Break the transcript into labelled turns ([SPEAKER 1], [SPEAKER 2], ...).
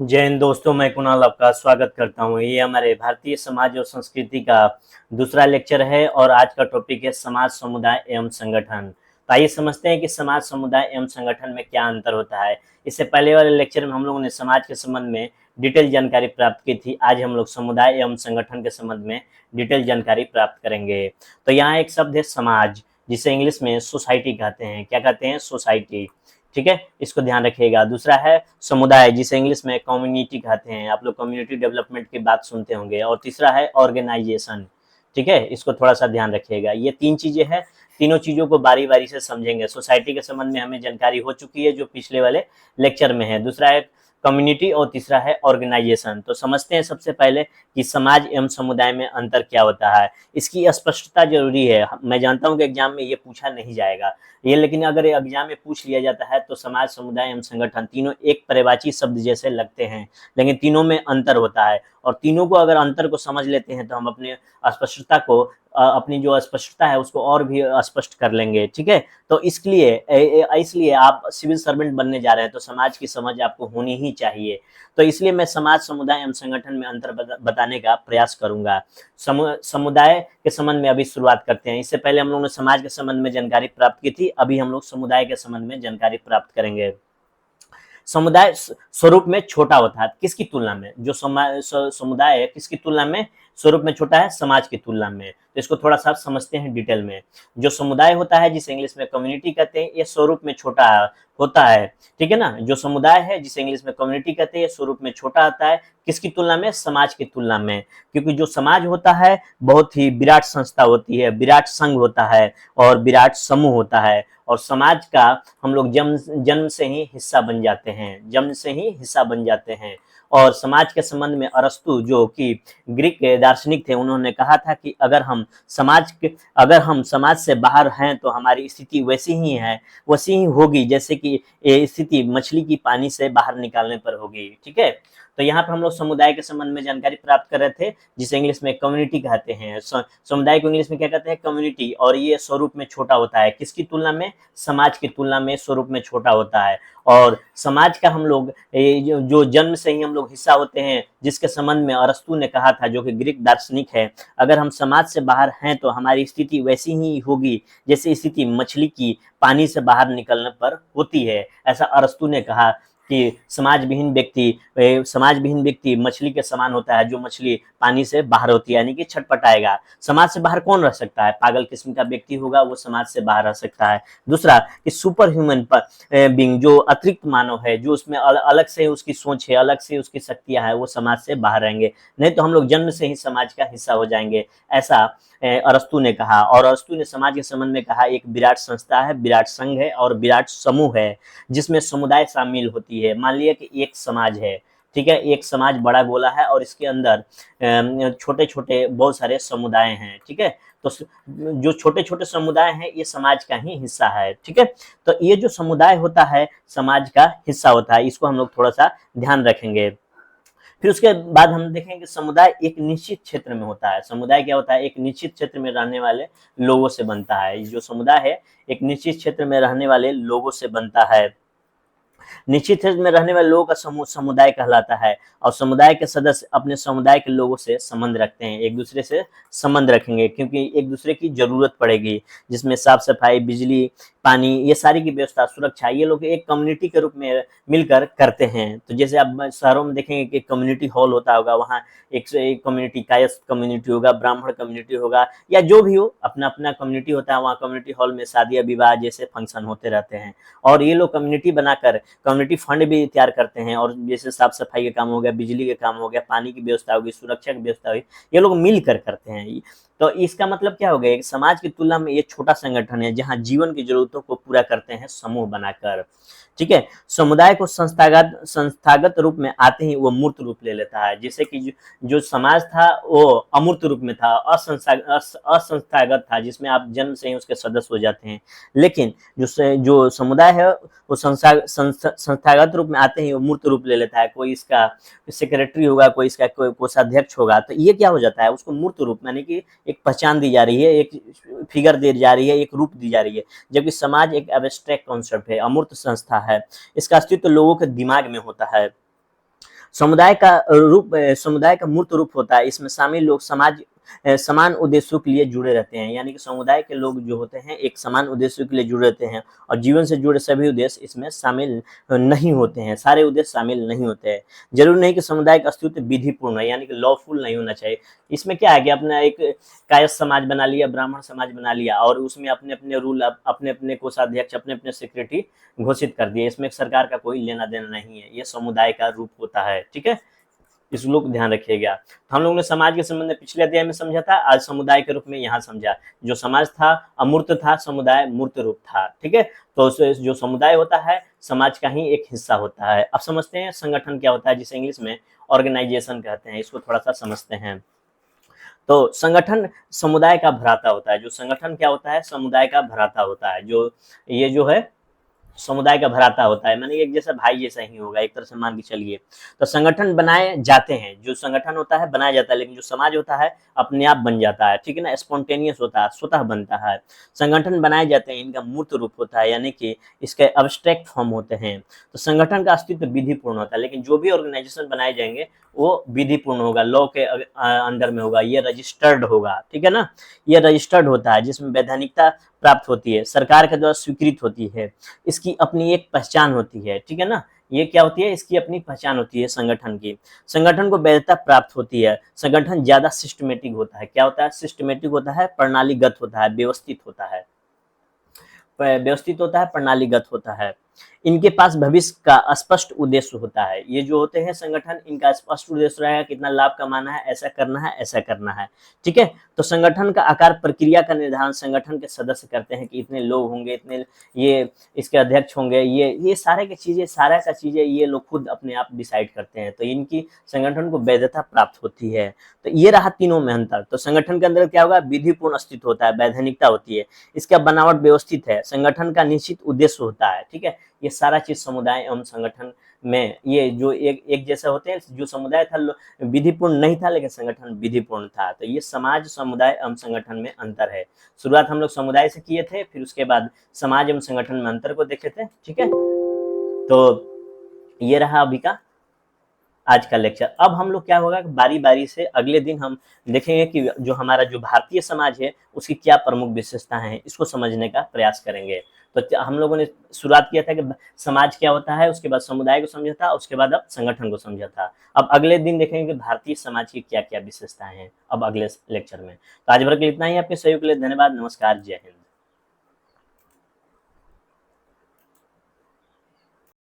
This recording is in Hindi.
[SPEAKER 1] जय हिंद दोस्तों, मैं कुणाल आपका स्वागत करता हूँ। ये हमारे भारतीय समाज और संस्कृति का दूसरा लेक्चर है और आज का टॉपिक है समाज, समुदाय एवं संगठन। तो आइए समझते हैं कि समाज, समुदाय एवं संगठन में क्या अंतर होता है। इससे पहले वाले लेक्चर में हम लोगों ने समाज के संबंध में डिटेल जानकारी प्राप्त की थी। आज हम लोग समुदाय एवं संगठन के संबंध में डिटेल जानकारी प्राप्त करेंगे। तो यहाँ एक शब्द है समाज, जिसे इंग्लिश में सोसाइटी कहते हैं। क्या कहते हैं? सोसाइटी। ठीक है, इसको ध्यान रखिएगा। दूसरा है समुदाय, जिसे इंग्लिश में कम्युनिटी कहते हैं। आप लोग कम्युनिटी डेवलपमेंट की बात सुनते होंगे। और तीसरा है ऑर्गेनाइजेशन। ठीक है, इसको थोड़ा सा ध्यान रखिएगा। ये तीन चीजें हैं, तीनों चीजों को बारी बारी से समझेंगे। सोसाइटी के संबंध में हमें जानकारी हो चुकी है जो पिछले वाले लेक्चर में है। दूसरा है कम्युनिटी और तीसरा है ऑर्गेनाइजेशन। तो समझते हैं सबसे पहले कि समाज एवं समुदाय में अंतर क्या होता है। इसकी स्पष्टता जरूरी है। मैं जानता हूं कि एग्जाम में ये पूछा नहीं जाएगा ये, लेकिन अगर एग्जाम में पूछ लिया जाता है तो समाज, समुदाय एवं संगठन तीनों एक पर्यायवाची शब्द जैसे लगते हैं, लेकिन तीनों में अंतर होता है। और तीनों को अगर अंतर को समझ लेते हैं तो हम अपने अस्पष्टता को अपनी जो अस्पष्टता है उसको और भी स्पष्ट कर लेंगे। ठीक है, तो इसलिए आप सिविल सर्वेंट बनने जा रहे हैं तो समाज की समझ आपको होनी ही चाहिए। तो इसलिए मैं समाज, समुदाय एवं संगठन में अंतर बताने का प्रयास करूंगा। समुदाय के संबंध में अभी शुरुआत करते हैं। इससे पहले हम लोगों ने समाज के संबंध में जानकारी प्राप्त की थी, अभी हम लोग समुदाय के संबंध में जानकारी प्राप्त करेंगे। समुदाय स्वरूप में छोटा होता है किसकी तुलना में? जो समुदाय है किसकी तुलना में स्वरूप में छोटा है? समाज की तुलना में। तो इसको थोड़ा सा समझते हैं डिटेल में। जो समुदाय होता है, जिसे इंग्लिश में कम्युनिटी कहते हैं, ये स्वरूप में छोटा होता है। ठीक है ना। जो समुदाय है, जिसे इंग्लिश में कम्युनिटी कहते हैं, ये स्वरूप में छोटा आता है किसकी तुलना में? समाज की तुलना में। क्योंकि जो समाज होता है बहुत ही विराट संस्था होती है, विराट संघ होता है और विराट समूह होता है। और समाज का हम लोग जन्म जन्म से ही हिस्सा बन जाते हैं, जन्म से ही हिस्सा बन जाते हैं। और समाज के संबंध में अरस्तु, जो कि ग्रीक दार्शनिक थे, उन्होंने कहा था कि अगर हम समाज से बाहर हैं तो हमारी स्थिति वैसी ही होगी जैसे कि ये स्थिति मछली की पानी से बाहर निकालने पर होगी। ठीक है, तो यहाँ पर हम लोग समुदाय के संबंध में जानकारी प्राप्त कर रहे थे, जिसे इंग्लिश में कम्युनिटी कहते हैं। समुदाय को इंग्लिश में क्या कहते हैं? कम्युनिटी। और ये स्वरूप में छोटा होता है किसकी तुलना में? समाज की तुलना में स्वरूप में छोटा होता है। और समाज का हम लोग जो जन्म से ही हम लोग हिस्सा होते हैं, जिसके संबंध में अरस्तु ने कहा था, जो कि ग्रीक दार्शनिक है, अगर हम समाज से बाहर हैं तो हमारी स्थिति वैसी ही होगी जैसे स्थिति मछली की पानी से बाहर निकलने पर होती है। ऐसा अरस्तु ने कहा कि समाज विहीन व्यक्ति मछली के समान होता है, जो मछली पानी से बाहर होती है, यानी कि छटपटाएगा। समाज से बाहर कौन रह सकता है? पागल किस्म का व्यक्ति होगा वो समाज से बाहर रह सकता है। दूसरा कि सुपर ह्यूमन बींग, जो अतिरिक्त मानव है, जो उसमें अलग से उसकी सोच है, अलग से उसकी शक्तियां है, वो समाज से बाहर रहेंगे। नहीं तो हम लोग जन्म से ही समाज का हिस्सा हो जाएंगे, ऐसा अरस्तु ने कहा। और अरस्तु ने समाज के संबंध में कहा, एक विराट संस्था है, विराट संघ है और विराट समूह है, जिसमें समुदाय शामिल होती है। मान लिया कि एक समाज है, ठीक है, एक समाज बड़ा गोला है और इसके अंदर छोटे छोटे बहुत सारे समुदाय हैं। ठीक है, तो जो छोटे छोटे समुदाय हैं ये समाज का ही हिस्सा है। ठीक है, तो ये जो समुदाय होता है समाज का हिस्सा होता है, इसको हम लोग थोड़ा सा ध्यान रखेंगे। फिर उसके बाद हम देखेंगे कि समुदाय एक निश्चित क्षेत्र में होता है। समुदाय क्या होता है? एक निश्चित क्षेत्र में रहने वाले लोगों से बनता है। जो समुदाय है एक निश्चित क्षेत्र में रहने वाले लोगों से बनता है। निश्चित क्षेत्र में रहने वाले लोगों का समूह समुदाय कहलाता है। और समुदाय के सदस्य अपने समुदाय के लोगों से संबंध रखते हैं, एक दूसरे से संबंध रखेंगे क्योंकि एक दूसरे की जरूरत पड़ेगी, जिसमें साफ सफाई, बिजली, पानी, ये सारी की व्यवस्था, सुरक्षा, ये लोग एक कम्युनिटी के रूप में मिलकर करते हैं। तो जैसे आप शहरों में देखेंगे कि कम्युनिटी हॉल होता होगा, वहाँ एक कम्युनिटी, कायस्थ कम्युनिटी होगा, ब्राह्मण कम्युनिटी होगा, या जो भी हो, अपना अपना कम्युनिटी होता है। वहाँ कम्युनिटी हॉल में शादियां विवाह जैसे फंक्शन होते रहते हैं। और ये लोग कम्युनिटी बनाकर कम्युनिटी फंड भी तैयार करते हैं। और जैसे साफ सफाई का काम हो गया, बिजली का काम हो गया, पानी की व्यवस्था होगी, सुरक्षा की व्यवस्था हुई, ये लोग मिलकर करते हैं। तो इसका मतलब क्या हो गया? एक समाज की तुलना में ये छोटा संगठन है जहां जीवन की जरूरतों को पूरा करते हैं समूह बनाकर। ठीक है, समुदाय को संस्थागत रूप में आते ही वो मूर्त रूप ले लेता है। जैसे कि जो समाज था वो अमूर्त रूप में था, असंस्थागत था, जिसमें आप जन्म से ही उसके सदस्य हो जाते हैं। लेकिन जो समुदाय है वो संस्थागत रूप में आते ही वो मूर्त रूप ले लेता है। कोई इसका सेक्रेटरी होगा, कोई इसका कोई कोषाध्यक्ष होगा, तो ये क्या हो जाता है? उसको मूर्त रूप, यानी कि एक पहचान दी जा रही है, एक फिगर दी जा रही है, एक रूप दी जा रही है। जबकि समाज एक एब्स्ट्रैक्ट कॉन्सेप्ट है, अमूर्त संस्था है, इसका अस्तित्व लोगों के दिमाग में होता है। समुदाय का रूप, समुदाय का मूर्त रूप होता है। इसमें शामिल लोग समाज समान उद्देश्यों के लिए जुड़े रहते हैं, यानी कि समुदाय के लोग जो होते हैं एक समान उद्देश्यों के लिए जुड़े रहते हैं और जीवन से जुड़े सभी उद्देश्य इसमें शामिल नहीं होते हैं, सारे उद्देश्य शामिल नहीं होते हैं। जरूरी नहीं कि समुदाय का अस्तित्व विधिपूर्ण है, यानी कि लॉफुल नहीं होना चाहिए। इसमें क्या है कि अपना एक कायस्थ समाज बना लिया, ब्राह्मण समाज बना लिया और उसमें अपने अपने रूल, अपने अपने कोषाध्यक्ष, अपने अपने सेक्रेटरी घोषित कर दिए। इसमें सरकार का कोई लेना देना नहीं है, ये समुदाय का रूप होता है। ठीक है, इस लोग को ध्यान रखिएगा। तो हम लोगों ने समाज के संबंध में पिछले अध्याय में समझा था, आज समुदाय के रूप में यहाँ समझा। जो समाज था अमूर्त था, समुदाय मूर्त रूप था। ठीक है, तो जो समुदाय होता है समाज का ही एक हिस्सा होता है। अब समझते हैं संगठन क्या होता है, जिसे इंग्लिश में ऑर्गेनाइजेशन कहते हैं। इसको थोड़ा सा समझते हैं। तो संगठन समुदाय का भ्राता होता है। जो संगठन क्या होता है, समुदाय का भ्राता होता है। जो ये जो है समुदाय का भ्राता होता है, माने एक जैसा भाई जैसा ही होगा, एक तरह से मान के चलिए। तो संगठन बनाए जाते हैं, जो संगठन होता है बनाया जाता है, लेकिन जो समाज होता है अपने आप बन जाता है। ठीक है ना, स्पॉन्टेनियस होता है, स्वतः बनता है। संगठन बनाए जाते हैं, इनका मूर्त रूप होता है, यानी कि इसके अब्स्ट्रैक्ट फॉर्म होते हैं। तो संगठन का अस्तित्व विधिपूर्ण होता है, लेकिन जो भी ऑर्गेनाइजेशन बनाए जाएंगे वो विधिपूर्ण होगा, लॉ के अंडर में होगा, ये रजिस्टर्ड होगा। ठीक है ना, ये रजिस्टर्ड होता है, जिसमें वैधानिकता प्राप्त होती है, सरकार के द्वारा स्वीकृत होती है, इसकी अपनी एक पहचान होती है। ठीक है ना, ये क्या होती है, इसकी अपनी पहचान होती है संगठन की। संगठन को वैधता प्राप्त होती है। संगठन ज्यादा सिस्टमेटिक होता है। क्या होता है, सिस्टमेटिक होता है, प्रणालीगत होता है, व्यवस्थित होता है, व्यवस्थित होता है, प्रणालीगत होता है। इनके पास भविष्य का स्पष्ट उद्देश्य होता है। ये जो होते हैं संगठन, इनका स्पष्ट उद्देश्य रहेगा, कितना लाभ कमाना है, ऐसा करना है, ऐसा करना है। ठीक है, तो संगठन का आकार प्रक्रिया का निर्धारण संगठन के सदस्य करते हैं कि इतने लोग होंगे, इतने ये इसके अध्यक्ष होंगे, ये सारे की चीजें, सारा का चीजें ये लोग खुद अपने आप डिसाइड करते हैं। तो इनकी संगठन को वैधता प्राप्त होती है। तो ये रहा तीनों में अंतर। तो संगठन के अंदर क्या होगा, विधिपूर्ण अस्तित्व होता है, वैधानिकता होती है, इसका बनावट व्यवस्थित है, संगठन का निश्चित उद्देश्य होता है। ठीक है, ये सारा चीज समुदाय एवं संगठन में, ये जो एक जैसे होते हैं। जो समुदाय था विधिपूर्ण नहीं था, लेकिन संगठन विधिपूर्ण था। तो ये समाज, समुदाय एवं संगठन में अंतर है। शुरुआत हम लोग समुदाय से किए थे, फिर उसके बाद समाज एवं संगठन में अंतर को देखे थे। ठीक है, तो ये रहा अभी का आज का लेक्चर। अब हम लोग क्या होगा, बारी बारी से अगले दिन हम देखेंगे कि जो हमारा जो भारतीय समाज है उसकी क्या प्रमुख विशेषताएं हैं, इसको समझने का प्रयास करेंगे। तो हम लोगों ने शुरुआत किया था कि समाज क्या होता है, उसके बाद समुदाय को समझा था, उसके बाद अब संगठन को समझा था। अब अगले दिन देखेंगे कि भारतीय समाज की क्या क्या विशेषताएं हैं, अब अगले लेक्चर में। तो आज भर के लिए इतना ही। आपके सहयोग के लिए धन्यवाद। नमस्कार, जय हिंद।